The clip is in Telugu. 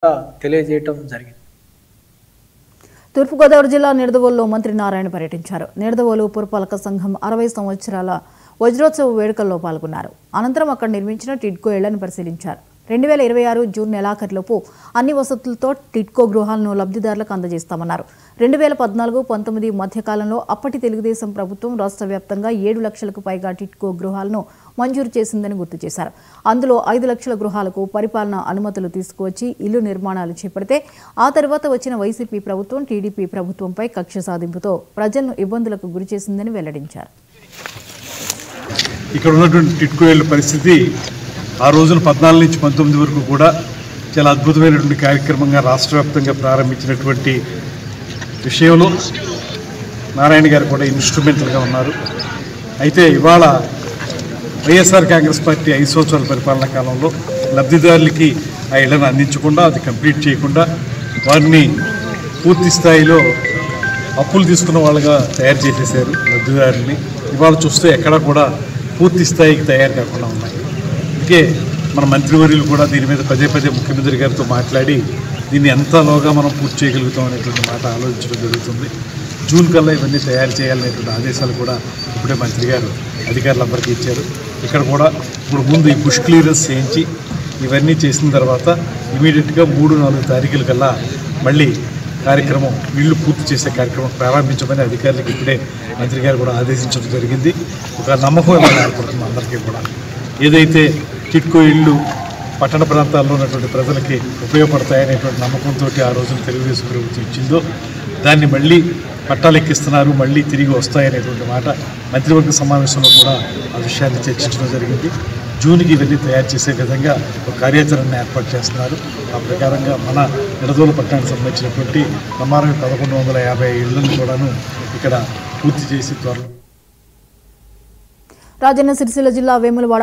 తెలియజేయటం జరిగింది. తూర్పుగోదావరి జిల్లా నిడదవోలులో మంత్రి నారాయణ పర్యటించారు. నిడదవోలు పురపాలక సంఘం 60 సంవత్సరాల వజ్రోత్సవ వేడుకల్లో పాల్గొన్నారు. అనంతరం అక్కడ నిర్మించిన టిడ్కో ఇళ్లను పరిశీలించారు. 2026 జూన్ నెలాఖరులోపు అన్ని వసతులతో టిడ్కో గృహాలను లబ్ధిదారులకు అందజేస్తామన్నారు. 2014-19 మధ్యకాలంలో అప్పటి తెలుగుదేశం ప్రభుత్వం రాష్ట్ర వ్యాప్తంగా 7 లక్షలకు పైగా టిడ్కో గృహాలను మంజూరు చేసిందని గుర్తు చేశారు. అందులో 5 లక్షల గృహాలకు పరిపాలనా అనుమతులు తీసుకువచ్చి ఇల్లు నిర్మాణాలు చేపడితే ఆ తర్వాత వచ్చిన వైసీపీ ప్రభుత్వం టీడీపీ ప్రభుత్వంపై కక్ష సాధింపుతో ప్రజలను ఇబ్బందులకు గురిచేసిందని వెల్లడించారు. ఇక్కడ ఉన్నటువంటి టిడ్కో ఇళ్ల పరిస్థితి ఆ రోజున 14 నుంచి 19 వరకు కూడా చాలా అద్భుతమైనటువంటి కార్యక్రమంగా రాష్ట్ర వ్యాప్తంగా ప్రారంభించినటువంటి విషయంలో నారాయణ గారు కూడా ఇన్స్ట్రుమెంటల్గా ఉన్నారు. అయితే ఇవాళ వైఎస్ఆర్ కాంగ్రెస్ పార్టీ 5 సంవత్సరాల పరిపాలనా కాలంలో లబ్ధిదారులకి ఆ ఇళ్లను అందించకుండా అది కంప్లీట్ చేయకుండా వారిని పూర్తి స్థాయిలో అప్పులు తీసుకున్న వాళ్ళుగా తయారు చేసేసారు లబ్ధిదారుల్ని. ఇవాళ చూస్తే ఎక్కడా కూడా పూర్తి స్థాయికి తయారు కాకుండా ఉన్నాయి. అందుకే మన మంత్రివర్యులు కూడా దీని మీద పదే ముఖ్యమంత్రి గారితో మాట్లాడి దీన్ని ఎంతలోగా మనం పూర్తి చేయగలుగుతాం అనేటువంటి మాట ఆలోచించడం జరుగుతుంది. జూన్ కల్లా ఇవన్నీ తయారు చేయాలనేటువంటి ఆదేశాలు కూడా ఇప్పుడే మంత్రి గారు అధికారులందరికీ ఇచ్చారు. ఇక్కడ కూడా ఇప్పుడు ముందు ఈ బుష్ క్లియరెన్స్ చేయించి ఇవన్నీ చేసిన తర్వాత ఇమీడియట్గా 3-4 తారీఖుల కల్లా మళ్ళీ కార్యక్రమం ఇళ్ళు పూర్తి చేసే కార్యక్రమం ప్రారంభించమని అధికారులకు ఇప్పుడే మంత్రి గారు కూడా ఆదేశించడం జరిగింది. ఒక నమ్మకం ఇవ్వాలి ఏర్పడుతుంది అందరికీ కూడా. ఏదైతే టిడ్కో ఇళ్ళు పట్టణ ప్రాంతాల్లో ఉన్నటువంటి ప్రజలకి ఉపయోగపడతాయనేటువంటి నమ్మకంతో ఆ రోజున తెలుగుదేశం ప్రభుత్వం ఇచ్చిందో దాన్ని మళ్ళీ పట్టాలెక్కిస్తున్నారు, మళ్ళీ తిరిగి వస్తాయనేటువంటి మాట మంత్రివర్గ సమావేశంలో కూడా ఆ విషయాన్ని చర్చించడం జరిగింది. జూన్కి ఇవన్నీ తయారు చేసే విధంగా ఒక కార్యాచరణను ఏర్పాటు చేస్తున్నారు. ఆ ప్రకారంగా మన నిడదవోలు పట్టణానికి సంబంధించినటువంటి ప్రమాణం 1150 ఇళ్లను కూడాను ఇక్కడ పూర్తి చేసి త్వరలో రాజన్న సిరిసిల్ల జిల్లా వేములవాడ